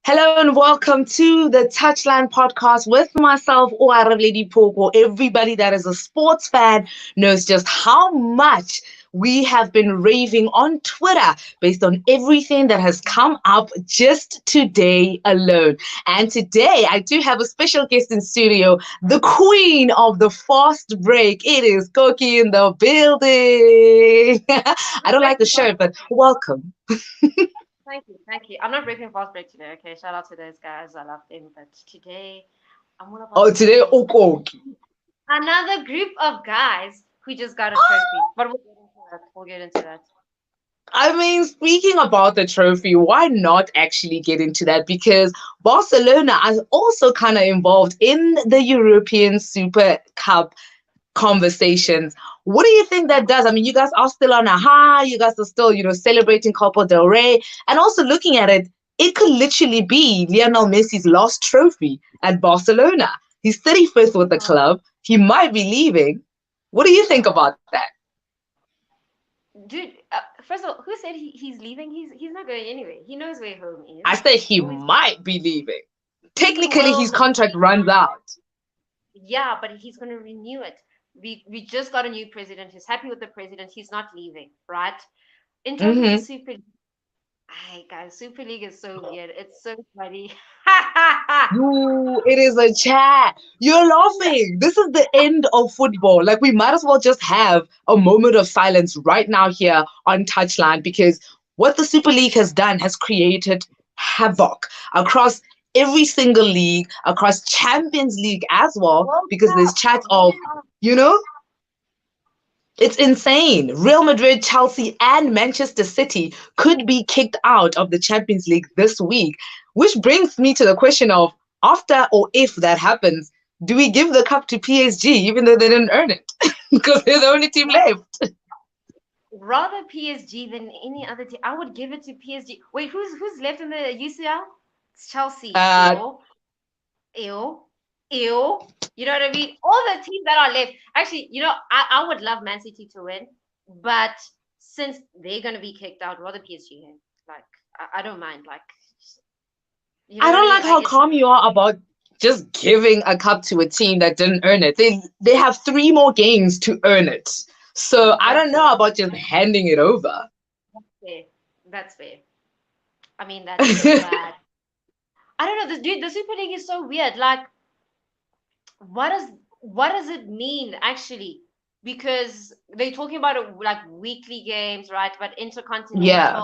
Hello and welcome to the Touchline Podcast with myself, Oarabile Diphoko. Everybody that is a sports fan knows just how much we have been raving on Twitter based on everything that has come up just today alone. And today I do have a special guest in studio, the queen of the fast break. It is Koki in the building. I don't like the shirt, but welcome. Thank you. I'm not breaking fast break today, okay? Shout out to those guys. I love them. But today, I'm all about Oh, today, celebrating Okoki. another group of guys who just got a trophy. But we'll get into that. We'll get into that. I mean, speaking about the trophy, why not actually get into that? Because Barcelona is also kind of involved in the European Super Cup conversations. What do you think that does? I mean, you guys are still on a high. You guys are still, celebrating Copa del Rey. And also looking at it, it could literally be Lionel Messi's last trophy at Barcelona. He's 35th with the club. He might be leaving. What do you think about that? Dude, first of all, who said he's leaving? He's not going anywhere. He knows where home is. I said he might be leaving. Technically, his contract runs out. Yeah, but he's going to renew it. We just got a new president. He's happy with the president. He's not leaving, right? In terms of the Super League, guys, Super League is so weird. It's so funny. It is a chat. You're laughing. This is the end of football. Like, we might as well just have a moment of silence right now here on Touchline, because what the Super League has done has created havoc across every single league, across Champions League as well, because there's chats of, you know, it's insane. Real Madrid, Chelsea, and Manchester City could be kicked out of the Champions League this week, which brings me to the question of, after or if that happens, do we give the cup to PSG even though they didn't earn it? Because they're the only team left. Rather PSG than any other team. I would give it to PSG. Wait, who's left in the UCL? It's Chelsea. Ew. You know what I mean? All the teams that are left. Actually, I would love Man City to win, but since they're gonna be kicked out, rather PSG. Like, I don't mind. Like, I don't like how calm you are about just giving a cup to a team that didn't earn it. They have 3 more games to earn it. So I don't know about just handing it over. That's fair. I mean, that's bad. I don't know. The Super League is so weird. Like, what does it mean actually? Because they're talking about it like weekly games, right? But intercontinental. Yeah.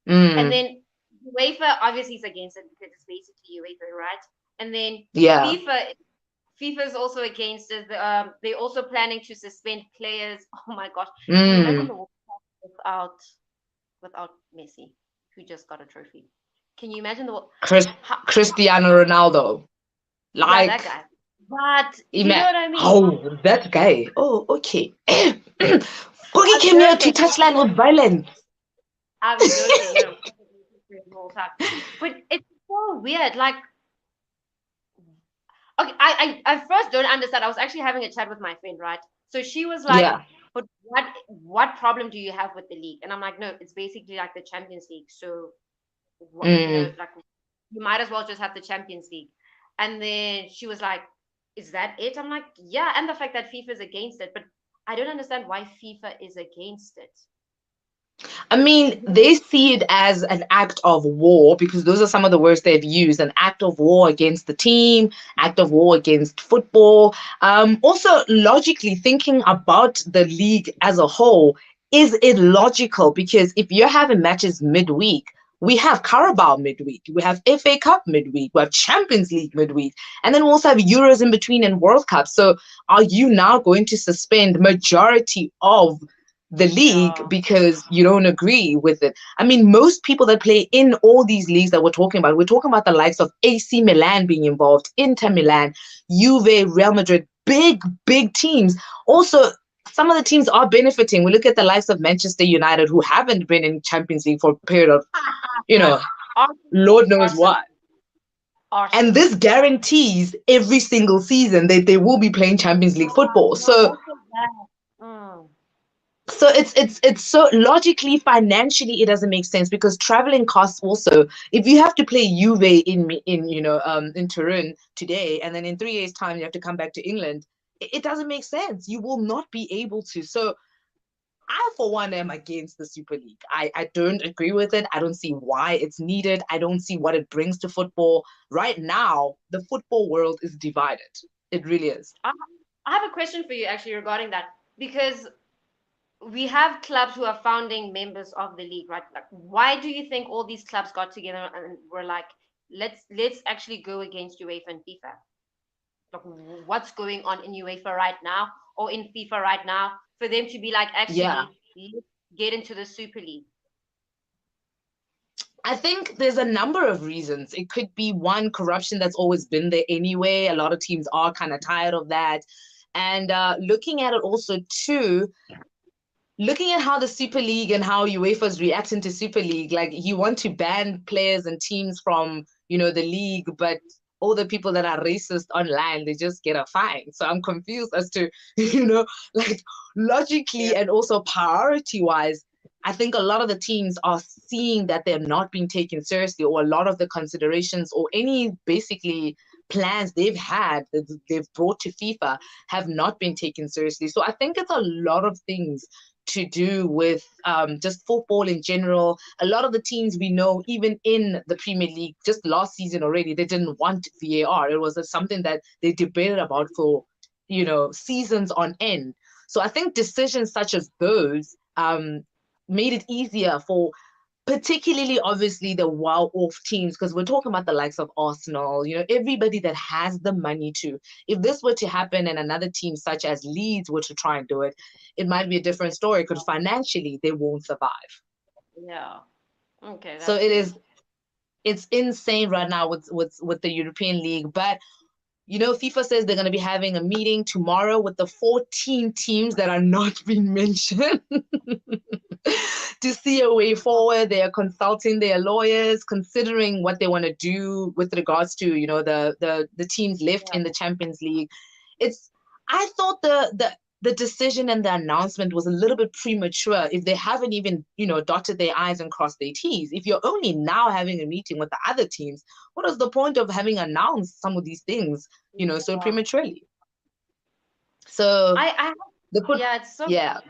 And then UEFA obviously is against it because it's basically UEFA, right? And then FIFA is also against it. They're also planning to suspend players. Oh my gosh! Can you imagine the World Cup without Messi, who just got a trophy? Can you imagine Cristiano Ronaldo? Like, that guy. But you know what I mean? Oh, that guy. Oh, okay. Cookie came here to Touchline with violence. I'm joking. But it's so weird. Like, okay, I first don't understand. I was actually having a chat with my friend, right? So she was like, but what problem do you have with the league? And I'm like, no, it's basically like the Champions League. So, like, you might as well just have the Champions League. And then she was like, is that it? I'm like, yeah. And the fact that FIFA is against it, but I don't understand why FIFA is against it. I mean, they see it as an act of war, because those are some of the words they've used: an act of war against the team, act of war against football. Also, logically thinking about the league as a whole, is it logical? Because if you're having matches midweek, we have Carabao midweek, we have FA Cup midweek, we have Champions League midweek, and then we also have Euros in between and World Cup. So are you now going to suspend majority of the league because you don't agree with it? I mean, most people that play in all these leagues that we're talking about the likes of AC Milan being involved, Inter Milan, Juve, Real Madrid, big teams. Also, some of the teams are benefiting. We look at the likes of Manchester United, who haven't been in Champions League for a period of, Lord knows what. And this guarantees every single season that they will be playing Champions League football. So So it's so logically, financially, it doesn't make sense because traveling costs also. If you have to play Juve in in Turin today, and then in 3 days' time you have to come back to England, it doesn't make sense. You will not be able to. So I, for one, am against the Super League. I don't agree with it. I don't see why it's needed. I don't see what it brings to football. Right now, the football world is divided. It really is. I, I have a question for you actually regarding that, because we have clubs who are founding members of the league, right? Like, why do you think all these clubs got together and were like, let's actually go against UEFA and FIFA? Like, what's going on in UEFA right now or in FIFA right now for them to be like, Yeah. actually, let's get into the Super League? I think there's a number of reasons. It could be one, corruption that's always been there anyway. A lot of teams are kind of tired of that. And looking at it also, too, looking at how the Super League and how UEFA's reacting to Super League, like you want to ban players and teams from, the league, but all the people that are racist online, they just get a fine. So I'm confused as to, like Yeah. logically and also priority wise, I think a lot of the teams are seeing that they're not being taken seriously, or a lot of the considerations or any basically plans they've had that they've brought to FIFA have not been taken seriously. So I think it's a lot of things to do with just football in general. A lot of the teams we know, even in the Premier League, just last season already, they didn't want VAR. It was something that they debated about for, seasons on end. So I think decisions such as those made it easier for particularly obviously the well-off teams, because we're talking about the likes of Arsenal, everybody that has the money to. If this were to happen and another team such as Leeds were to try and do it, it might be a different story because financially they won't survive. Yeah. Okay, So that's fair. it's insane right now with the European League. But FIFA says they're going to be having a meeting tomorrow with the 14 teams that are not being mentioned to see a way forward. They are consulting their lawyers, considering what they want to do with regards to, the teams left Yeah. in the Champions League. It's I thought the decision and the announcement was a little bit premature if they haven't even, dotted their I's and crossed their T's. If you're only now having a meeting with the other teams, what is the point of having announced some of these things, so Yeah. prematurely? So I the put yeah, it's so, yeah,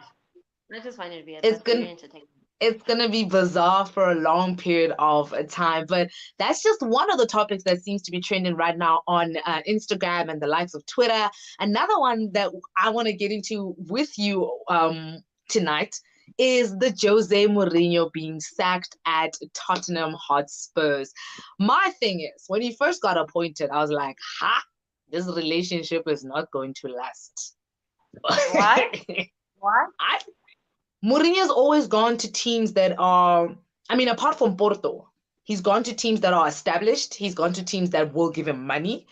I just find it weird, it's but very gonna entertaining. it's gonna be bizarre for a long period of time. But that's just one of the topics that seems to be trending right now on Instagram and the likes of Twitter. Another one that I want to get into with you tonight is the Jose Mourinho being sacked at Tottenham Hotspurs. My thing is, when he first got appointed, I was like, ha, this relationship is not going to last. Why? Why? I Mourinho's always gone to teams that are, I mean, apart from Porto, he's gone to teams that are established. He's gone to teams that will give him money.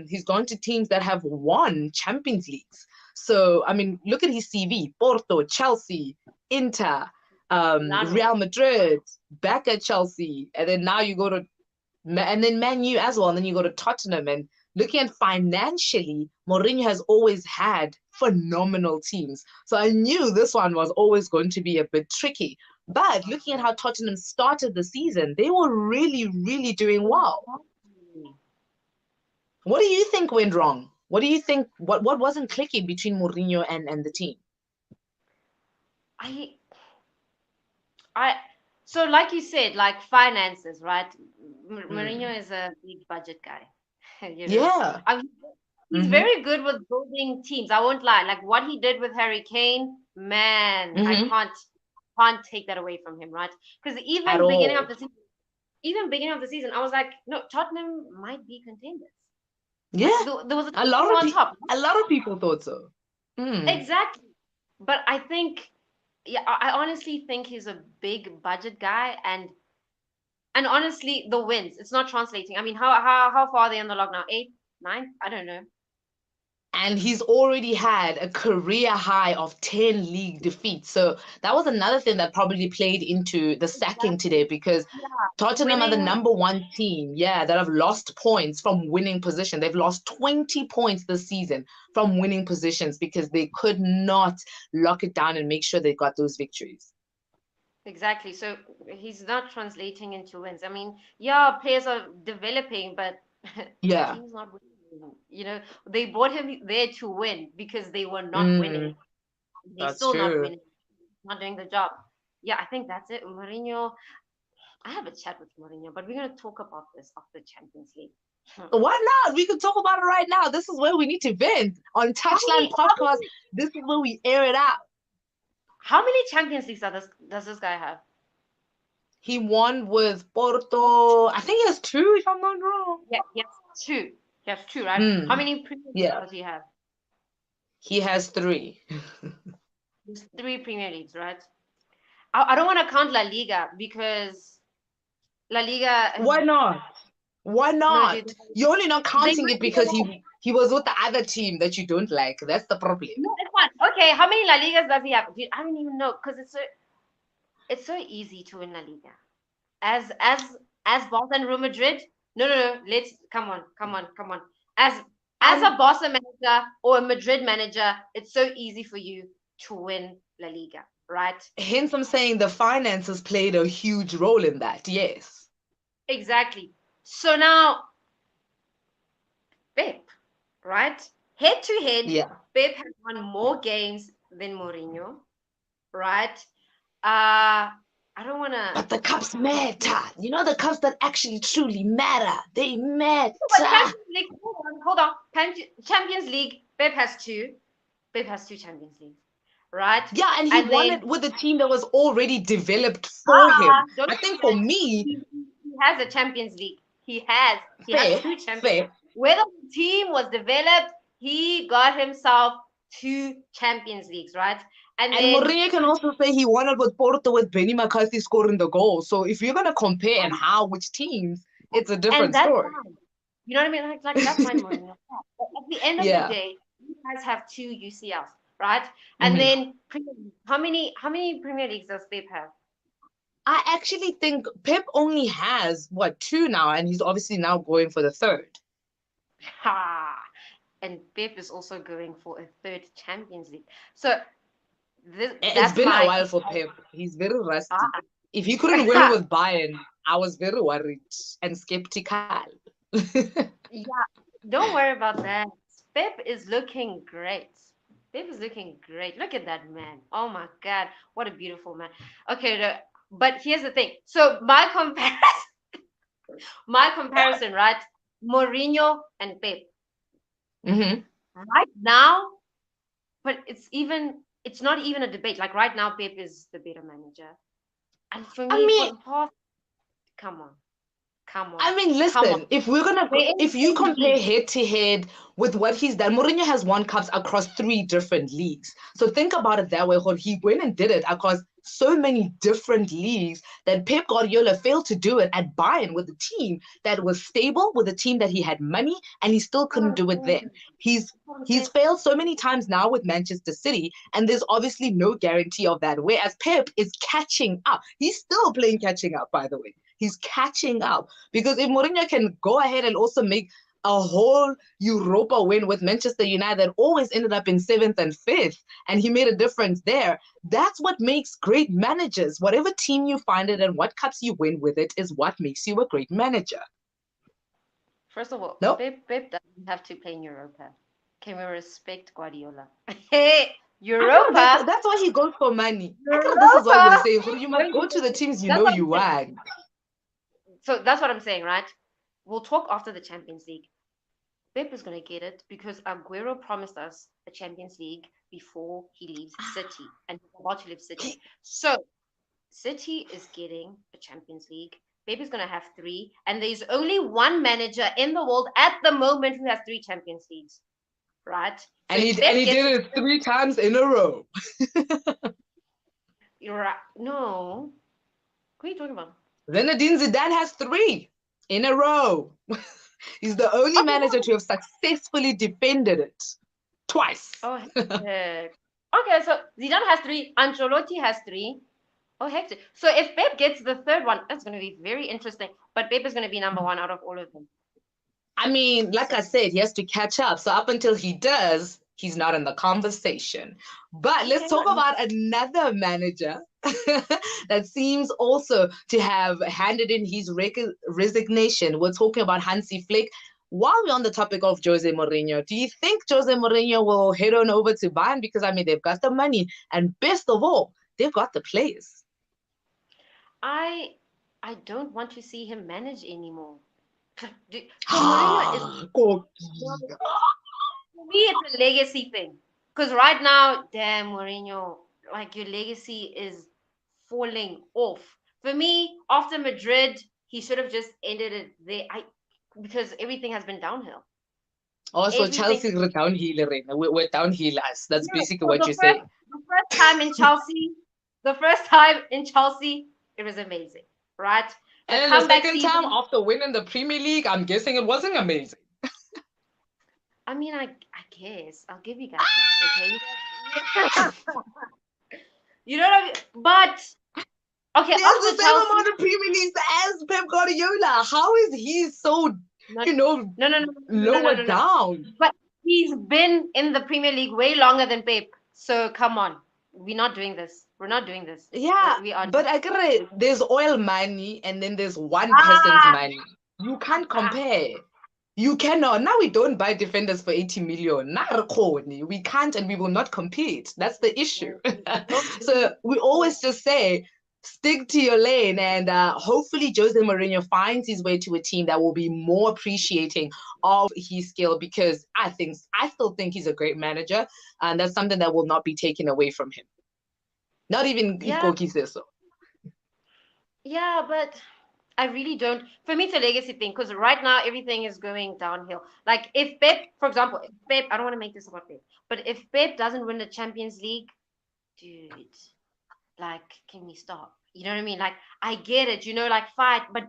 He's gone to teams that have won Champions Leagues. So, I mean, look at his CV: Porto, Chelsea, Inter, None. Real Madrid, back at Chelsea, and then now you go to and then Man U as well, and then you go to Tottenham. And looking at financially, Mourinho has always had phenomenal teams. So I knew this one was always going to be a bit tricky. But looking at how Tottenham started the season, they were really, really doing well. Exactly. What do you think went wrong? What do you think? What wasn't clicking between Mourinho and the team? I I so like you said, like finances, right? Mm. Mourinho is a big budget guy. you know, Yeah. I mean, he's Mm-hmm. very good with building teams. I won't lie. Like what he did with Harry Kane, man, I Mm-hmm. can't take that away from him, right? Because At all. even beginning of the season, I was like, no, Tottenham might be contenders. Like Yeah. there was a A team lot of on top. a lot of people thought so. Mm. Exactly. But I think, yeah, I honestly think he's a big budget guy, and honestly, the wins, it's not translating. I mean, how far are they on the log now? Eight, nine? I don't know. And he's already had a career high of 10 league defeats. So that was another thing that probably played into the sacking Exactly. today, because Yeah. Tottenham are the Winning. number one team, that have lost points from winning position. They've lost 20 points this season from winning positions because they could not lock it down and make sure they got those victories. Exactly. So he's not translating into wins. I mean, yeah, players are developing, but the Yeah, team's not winning. They brought him there to win because they were not winning. mm, They're that's still not true. winning, not doing the job. Yeah, I think that's it. Mourinho, I have a chat with Mourinho, but we're going to talk about this after Champions League. Why not? We can talk about it right now. This is where we need to vent on How Touchline many, how Podcast. many, This is where we air it out. how many Champions Leagues does this guy have? He won with Porto. I think he has two, if I'm not wrong. Yeah, he has two. He has two, right? How Mm, many Premier Leagues yeah, does he have? he has three. There's three Premier Leagues, right? I don't want to count La Liga because La Liga. Why not? Why No, dude. not? You're only not They counting might it be because wrong. he was with the other team that you don't like. That's the problem. No, it's fine. Okay, how many La Ligas does he have? Dude, I don't even know because it's so easy to win La Liga. As Barca and Real Madrid. No, no, no. Let's come on. As as And a Barca manager or a Madrid manager, it's so easy for you to win La Liga, right? hence I'm saying the finances played a huge role in that. Yes. Exactly. So now, Pep, right? Head to head, Yeah. Pep has won more games than Mourinho, right? I don't wanna. But the cups matter. You know, the cups that actually truly matter. They matter. But Champions League, hold on. Champions League, Pep has two. Pep has two Champions Leagues, right? Yeah, and he And won then it with a team that was already developed for him. don't I say think for that. me, He has a Champions League. He has fair, two Champions. fair. Whether the team was developed, he got himself two Champions Leagues, right? And And then Mourinho can also say he won it with Porto with Benny McCarthy scoring the goal. So if you're gonna compare and how which teams, it's a and different that's story. fine. You know what I mean? Like that's fine, Mourinho. But at the end of the Yeah. day, you guys have two UCLs, right? And Mhm. then how many Premier Leagues does Pep have? I actually think Pep only has what, two now, and he's obviously now going for the third. Ha! And Pep is also going for a third Champions League. So It's that's been a my while for Pep. He's very rusty. ah. If he couldn't win with Bayern, I was very worried and skeptical. Yeah, don't worry about that. Pep is looking great. Pep is looking great. Look at that man. Oh my God, what a beautiful man. Okay, but here's the thing. So my comparison, right? Mourinho and Pep. Hmm. Right now, but it's not even a debate. Like right now, Pep is the better manager. And for I me, for mean, the past, come on, come on, I mean, come on. listen, if you In the compare league. head to head with what he's done, Mourinho has won cups across three different leagues. So think about it that way. He went and did it across so many different leagues that Pep Guardiola failed to do it at Bayern with a team that was stable, with a team that he had money, and he still That's what couldn't I'm do it saying. then. He's That's what I'm he's saying. failed so many times now with Manchester City, and there's obviously no guarantee of that. Whereas Pep is catching up. He's still playing catching up, by the way. He's catching up. Because if Mourinho can go ahead and also make a whole Europa win with Manchester United that always ended up in seventh and fifth, and he made a difference there, that's what makes great managers. Whatever team you find it and what cups you win with it is what makes you a great manager. First of all, No? Pep doesn't have to play in Europa. Can we respect Guardiola? Hey, I know Europa, that's why he goes for money. I think this is what we're Europa. saying. So you must go to the teams you That's know what you I'm saying. want. So that's what I'm saying, right? We'll talk after the Champions League. Pep is going to get it because Aguero promised us a Champions League before he leaves City, and he's about to leave City. So City is getting a Champions League. Pep is going to have three, and there's only one manager in the world at the moment who has three Champions Leagues, right? So And he if and Pep he gets did it, it three times in a row. you're right. No, what are you talking about? Zinedine Zidane has three in a row. He's the only Okay, manager to have successfully defended it. twice. Oh, okay. So Zidane has 3. Ancelotti has 3. Oh, hectic. So if Pep gets the third one, that's going to be very interesting. But Pep is going to be number 1 out of all of them. I mean, like I said, he has to catch up. So up until he does, he's not in the conversation. But let's talk about another manager that seems also to have handed in his resignation. We're talking about Hansi Flick. While we're on the topic of Jose Mourinho, do you think Jose Mourinho will head on over to Bayern? Because, I mean, they've got the money. And best of all, they've got the players. I don't want to see him manage anymore. So Mourinho is, for me, it's a legacy thing. Because right now, damn Mourinho, like your legacy is falling off. For me, after Madrid, he should have just ended it there. Because everything has been downhill. Also, Chelsea are downhill, we're downhill us. That's basically what you're saying. The first time in Chelsea, it was amazing, right? And the second time after winning the Premier League, I'm guessing it wasn't amazing. I mean, I guess I'll give you guys that. Okay, you know what I mean? But okay, there's the same amount of Premier Leagues as Pep Guardiola. How is he so lower down? But he's been in the Premier League way longer than Pep. So come on, we're not doing this. We're not doing this. Yeah, we are. But I get it. There's oil money and then there's one person's money. You can't compare. You cannot. Now we don't buy defenders for 80 million. We can't and we will not compete. That's the issue. So we always just say, stick to your lane, and hopefully Jose Mourinho finds his way to a team that will be more appreciating of his skill, because I still think he's a great manager, and that's something that will not be taken away from him. Not even Ikoki says so. Yeah, but I really don't. For me, it's a legacy thing, because right now everything is going downhill. Like if Pep, for example, I don't want to make this about Pep, but if Pep doesn't win the Champions League, dude, like, can we stop? You know what I mean? Like, I get it, like fight, but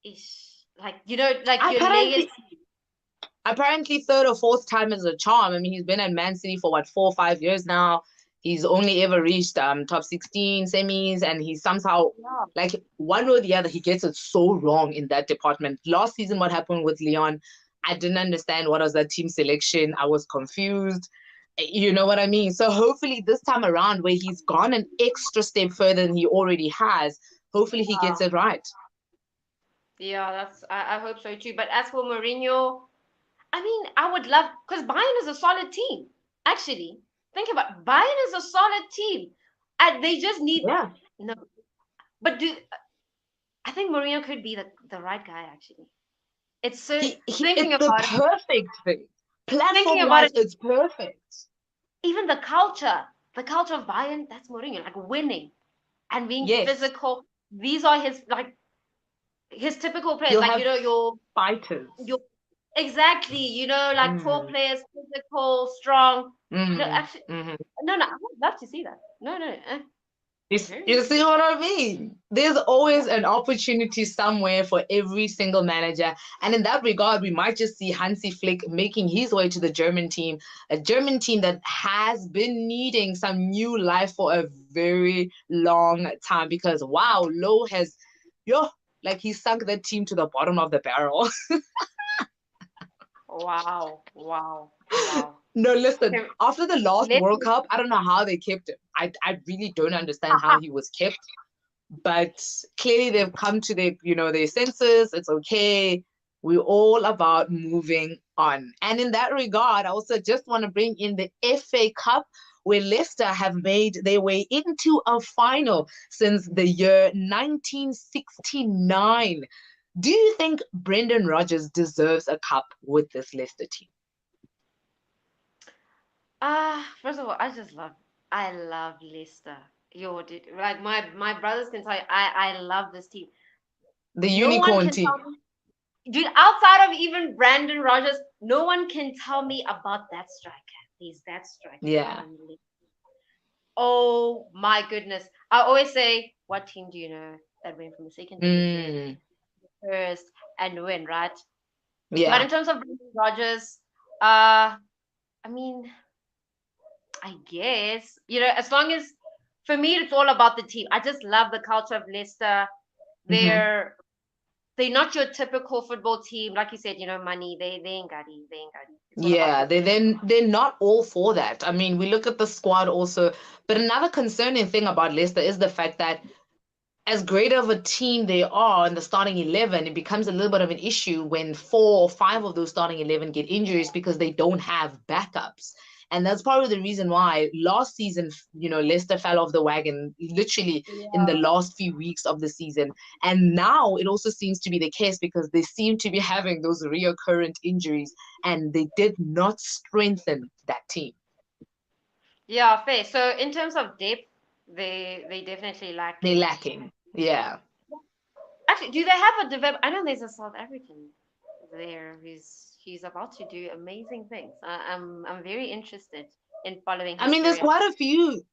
it's like, like your legacy. Apparently, third or fourth time is a charm. I mean, he's been at Man City for 4 or 5 years now. He's only ever reached top 16 semis, and he's somehow like one or the other, he gets it so wrong in that department. Last season, what happened with Lyon, I didn't understand what was that team selection. I was confused. You know what I mean? So hopefully this time around, where he's gone an extra step further than he already has, hopefully he gets it right. Yeah, I hope so too. But as for Mourinho, I mean, I would love, because Bayern is a solid team. Actually, think about it. Bayern is a solid team, and they just need But I think Mourinho could be the right guy, actually. It's so thinking it's about the perfect thing. Platform-wise, it's perfect. Even the culture of Bayern, that's Mourinho, like winning and being physical. These are his typical players, your fighters. Exactly, like tall players, physical, strong. No, actually, no, I would love to see that. No. You see what I mean? There's always an opportunity somewhere for every single manager. And in that regard, we might just see Hansi Flick making his way to the German team, a German team that has been needing some new life for a very long time, because, wow, Lowe has, he sunk that team to the bottom of the barrel. Wow. No, listen, after the last World Cup, I don't know how they kept him. I really don't understand how he was kept. But clearly they've come to their senses. It's okay. We're all about moving on. And in that regard, I also just want to bring in the FA Cup, where Leicester have made their way into a final since the year 1969. Do you think Brendan Rodgers deserves a cup with this Leicester team? First of all, I love Leicester. Dude, like my brothers can tell you, I love this team. The unicorn team. Dude, outside of even Brendan Rodgers, no one can tell me about that striker. He's that striker. Yeah. Oh my goodness. I always say, what team do you know that went from the second division to the first and win, right? Yeah. But in terms of Brendan Rodgers, I I mean, I guess, as long as, for me, it's all about the team. I just love the culture of Leicester. Hmm. They're they're not your typical football team, like you said. Money. They ain't got it. They ain't got it. It's all about Yeah, business. they're not all for that. I mean, we look at the squad also, but another concerning thing about Leicester is the fact that as great of a team they are in the starting 11, it becomes a little bit of an issue when four or five of those starting 11 get injuries because they don't have backups. And that's probably the reason why last season, Leicester fell off the wagon literally in the Yeah. last few weeks of the season. And now it also seems to be the case because they seem to be having those reoccurrent injuries and they did not strengthen that team. Yeah, fair. So in terms of depth, they definitely They're lacking. lacking. Yeah. Actually, do they have a develop? I know there's a South African there who's about to do amazing things. I'm very interested in following I his mean, career.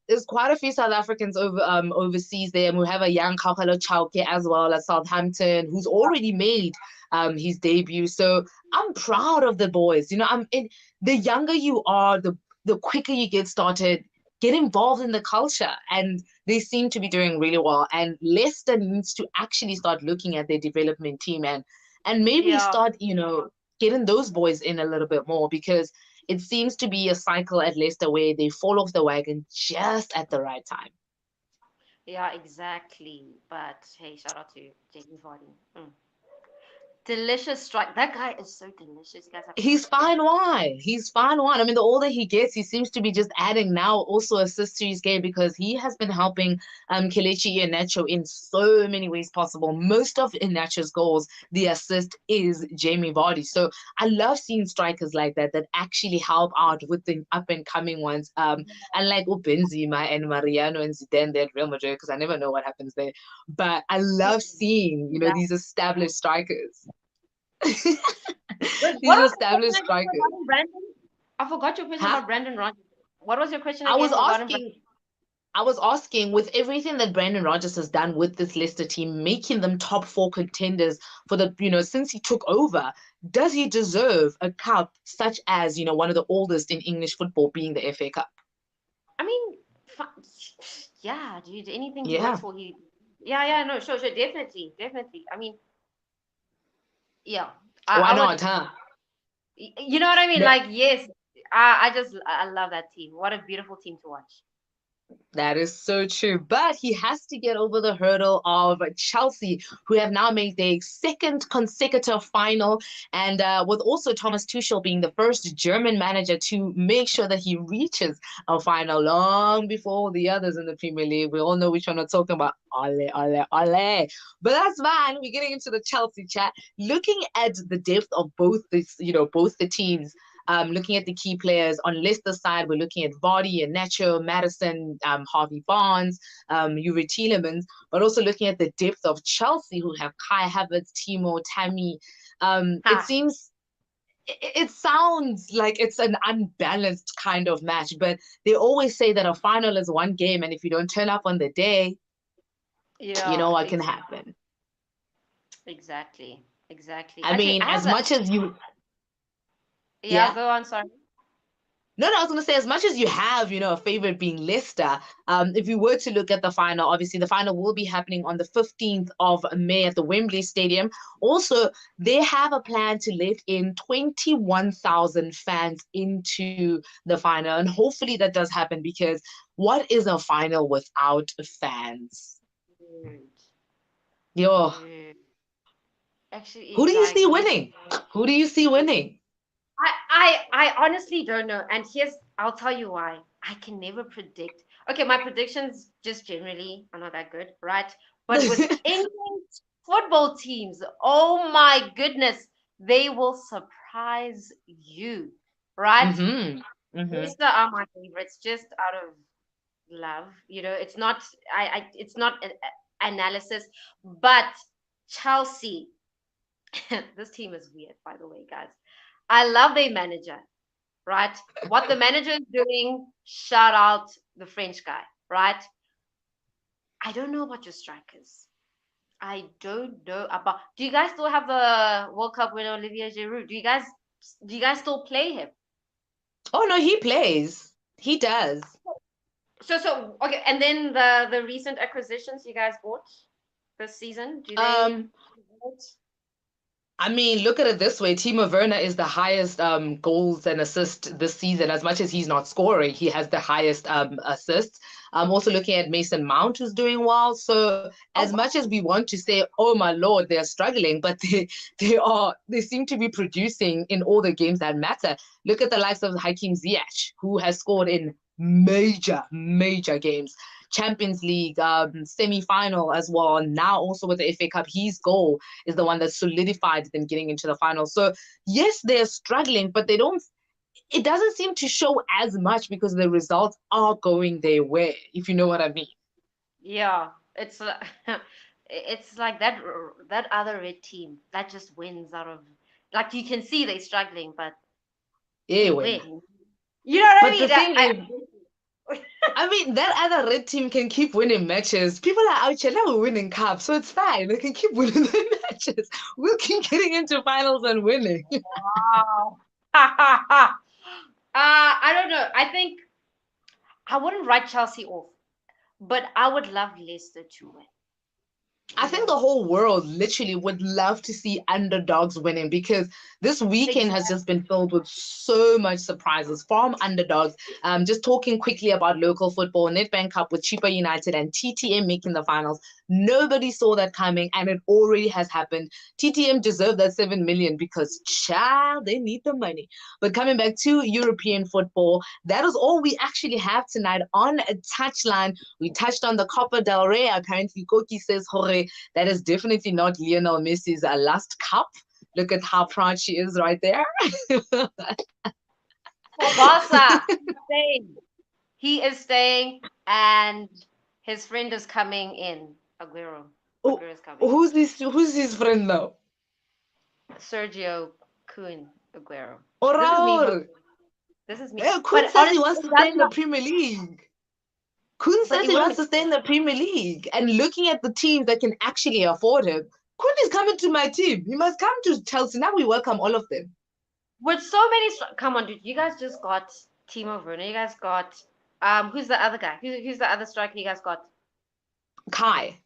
there's quite a few South Africans overseas there. And we have a young Kakalo Chauke as well at Southampton, who's already made his debut. So I'm proud of the boys. The younger you are, the quicker you get started, get involved in the culture. And they seem to be doing really well. And Leicester needs to actually start looking at their development team and maybe Yeah, start, getting those boys in a little bit more because it seems to be a cycle at Leicester where they fall off the wagon just at the right time. yeah, exactly. But hey, shout out to Jamie Vardy. Delicious strike. That guy is so delicious. You guys have to He's watch him. fine wine. He's fine wine. I mean, the older he gets, he seems to be just adding now also assists to his game because he has been helping Kelechi Iheanacho in so many ways possible. Most of Iheanacho's goals, the assist is Jamie Vardy. So I love seeing strikers like that actually help out with the up and coming ones. Unlike Benzema and Mariano and Zidane there at Real Madrid, because I never know what happens there. But I love seeing, these established strikers. Wait, what These was the question established again strikers. regarding Brandon? I forgot your question Huh? about Brandon Rodgers. What was your question I was again regarding Brandon? asking, I was asking, with everything that Brandon Rodgers has done with this Leicester team, making them top four contenders for since he took over, does he deserve a cup such as, one of the oldest in English football being the FA Cup? I mean, yeah, dude. Anything he works Yeah. for, he. Yeah, yeah, no, sure, sure, definitely, definitely. I mean, yeah, Why I would. not, huh? You know what I mean? That Like, yes, I love that team. What a beautiful team to watch. That is so true. But he has to get over the hurdle of Chelsea, who have now made their second consecutive final. And with also Thomas Tuchel being the first German manager to make sure that he reaches a final long before the others in the Premier League. We all know which one we're talking about. Ole, ole, ole. But that's fine. We're getting into the Chelsea chat. Looking at the depth of both the teams, looking at the key players on Leicester's side, we're looking at Vardy and Nacho, Madison, Harvey Barnes, Yuri Tielemans, but also looking at the depth of Chelsea, who have Kai Havertz, Timo, Tammy. It Ha. seems it sounds like it's an unbalanced kind of match, but they always say that a final is one game, and if you don't turn up on the day, you know Yeah, what can happen. exactly, exactly. I Actually, mean, I as have a. much as you, Yeah, yeah. go on. Sorry. No, I was going to say, as much as you have, a favorite being Leicester, if you were to look at the final, obviously the final will be happening on the 15th of May at the Wembley Stadium. Also, they have a plan to let in 21,000 fans into the final. And hopefully that does happen because what is a final without fans? Dude, Yo, dude. Actually, who do you like, see yes. winning? Who do you see winning? I honestly don't know. And I'll tell you why. I can never predict. Okay, my predictions just generally are not that good, right? But with England football teams, oh my goodness, they will surprise you, right? Mm-hmm. Mm-hmm. Leicester are my favorites just out of love. It's not it's not an analysis, but Chelsea, this team is weird, by the way, guys. I love their manager, right? What the manager is doing, shout out the French guy, right? I don't know about your strikers. I don't know about. Do you guys still have the World Cup winner Olivier Giroud? Do you guys still play him? Oh no, he plays. He does. So okay, and then the recent acquisitions you guys bought this season, do they? Um, I mean, look at it this way. Timo Werner is the highest goals and assists this season. As much as he's not scoring, he has the highest assists. I'm also looking at Mason Mount, who's doing well. So as Oh much as wow. we want to say, oh my Lord, they're struggling, but they seem to be producing in all the games that matter. Look at the likes of Hakim Ziyech, who has scored in major games. Champions League, semi-final as well. Now also with the FA Cup, his goal is the one that solidified them getting into the final. So yes, they're struggling, but they don't. It doesn't seem to show as much because the results are going their way. If you know what I mean. Yeah, it's it's like that other red team that just wins out of, like, you can see they're struggling, but Yeah, they when. win. You know what I But the mean? thing is, I mean, that other red team can keep winning matches. People are out here now winning cups, so it's fine. They can keep winning the matches. We'll keep getting into finals and winning. Wow. Ha ha ha. I don't know. I think I wouldn't write Chelsea off, but I would love Leicester to win. I You think know, the whole world literally would love to see underdogs winning because this weekend has exactly. just been filled with so much surprises from underdogs. Just talking quickly about local football, Nedbank Cup with Chipa United and TTM making the finals. Nobody saw that coming, and it already has happened. TTM deserved that 7 million because, child, they need the money. But coming back to European football, that is all we actually have tonight on a touchline. We touched on the Copa del Rey. Apparently, Koki says, Jorge, that is definitely not Lionel Messi's last cup. Look at how proud she is right there. For Barca, he's staying. He is staying, and his friend is coming in. Aguero. Oh, Aguero is coming. who's this? Who's his friend now? Sergio Kun Aguero. This is me. Oral. This is me. Yeah, Kun But says he honestly, wants it to does stay in the not. Premier League. Kun But says it he wouldn't. wants to stay in the Premier League. And looking at the teams that can actually afford him, Kun is coming to my team. He must come to Chelsea. Now we welcome all of them. With so many. Come on, dude. You guys just got Timo Werner. You guys got. Who's the other guy? Who's the other striker you guys got? Kai.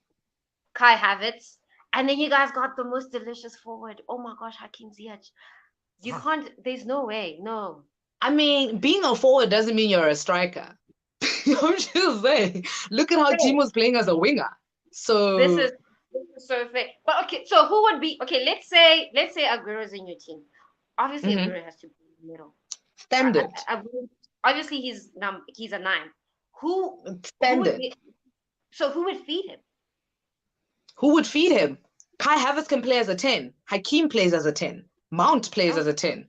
Kai Havertz. And then you guys got the most delicious forward. Oh my gosh, Hakim Ziyech. You can't. There's no way. No. I mean, being a forward doesn't mean you're a striker. I'm just saying. Look at how Okay. Timo's playing as a winger. This So is this is so fair. But okay, so who would be okay? Let's say Aguero's in your team. Obviously, mhm, Aguero has to be in the middle. standard, Obviously, he's a nine. Who would standard. be? So who would feed him? Who would feed him? Kai Havertz can play as a 10. Hakeem plays as a 10. Mount plays Oh, as a 10.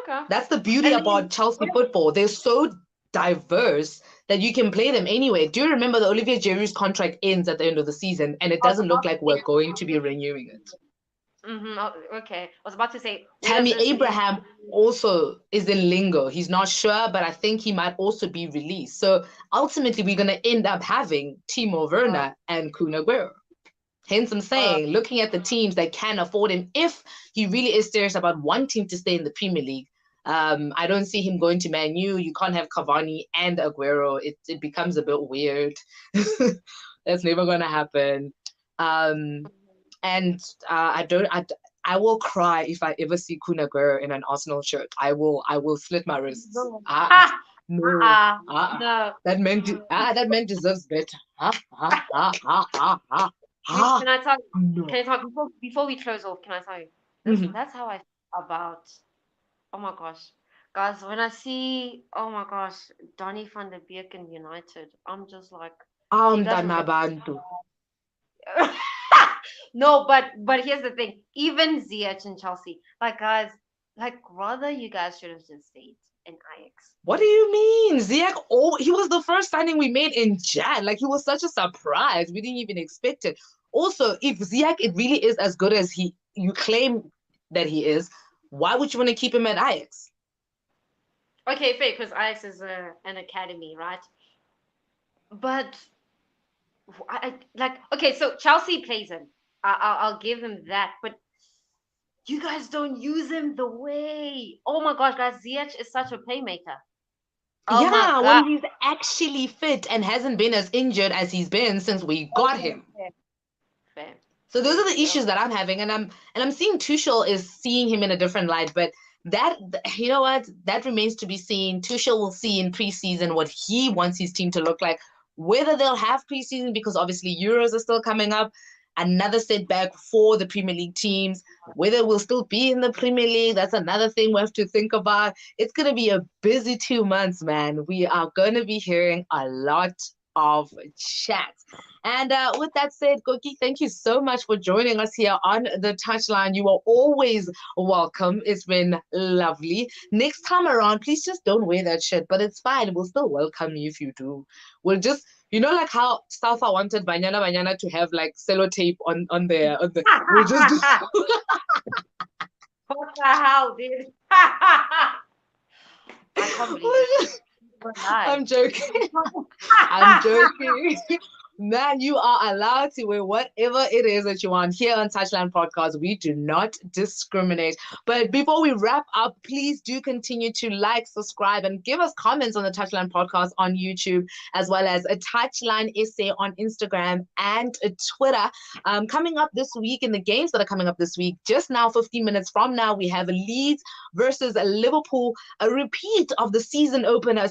okay. That's the beauty And about then Chelsea football. They're so diverse that you can play them anywhere. Do you remember the Olivier Giroud's contract ends at the end of the season and it I was doesn't look about to like say, we're going to be renewing it? okay. I was about to say, where does Tammy this leave? Abraham also is in lingo. He's not sure, but I think he might also be released. So ultimately, we're going to end up having Timo Uh, Werner and Kun Aguero. Hence, I'm uh, saying, looking at the teams that can afford him, if he really is serious about wanting to stay in the Premier League, I don't see him going to Man U. You can't have Cavani and Aguero. It becomes a bit weird. That's never going to happen. Um, and I don't. I will cry if I ever see Kun Aguero in an Arsenal shirt. I will slit my wrists. no. Ah, Ha! no. No. That man deserves better. Can I tell you? No. Can I talk before we close off? Can I tell you? Mhm. That's how I feel about. Oh my gosh, guys! When I see, oh my gosh, Donny van der Beek in United, I'm just like, you guys will never. Umntanabantu. No, but here's the thing. Even Ziyech in Chelsea, like guys, like rather you guys should have just stayed in Ajax. What do you mean? Ziyech, oh, he was the first signing we made in Jan. Like, he was such a surprise. We didn't even expect it. Also, if Ziyech, it really is as good as you claim that he is, why would you want to keep him at Ajax? Okay, fair, because Ajax is an academy, right? But like okay, so Chelsea plays him. I'll give them that, but You guys don't use him the way. Oh my gosh, guys, Ziyech is such a playmaker. Oh my Yeah, god. when he's actually fit and hasn't been as injured as he's been since we got Okay, him. fair, fair. So those are Very the true. issues that I'm having, and I'm seeing Tuchel is seeing him in a different light. But that, you know what, that remains to be seen. Tuchel will see in preseason what he wants his team to look like. Whether they'll have preseason, because obviously Euros are still coming up, another setback for the Premier League teams. Whether we'll still be in the Premier League, that's another thing we have to think about. It's going to be a busy 2 months, man. We are going to be hearing a lot of chat. And with that said, Koki, thank you so much for joining us here on the Touchline. You are always welcome. It's been lovely. Next time around, please just don't wear that shit, but it's fine. We'll still welcome you if you do. We'll just, like how Safa wanted Banyana Banyana to have like sellotape on the we'll just do. What the hell, dude? I can't believe it. I'm joking. I'm joking. Man, you are allowed to wear whatever it is that you want. Here on Touchline Podcast, we do not discriminate. But before we wrap up, please do continue to like, subscribe, and give us comments on the Touchline Podcast on YouTube, as well as a Touchline Essay on Instagram and Twitter. Coming up this week, in the games that are coming up this week, just now, 15 minutes from now, we have Leeds versus Liverpool, a repeat of the season opener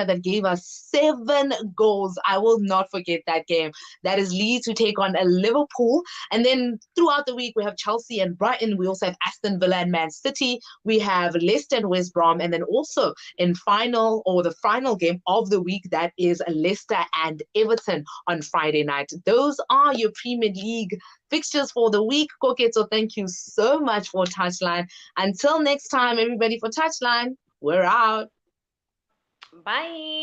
that gave us 7 goals. I will not forget that game. That is Leeds who take on a Liverpool. And then throughout the week, we have Chelsea and Brighton. We also have Aston Villa and Man City. We have Leicester and West Brom. And then also the final game of the week, that is Leicester and Everton on Friday night. Those are your Premier League fixtures for the week, Koke. So thank you so much for Touchline. Until next time, everybody, for Touchline, we're out. Bye.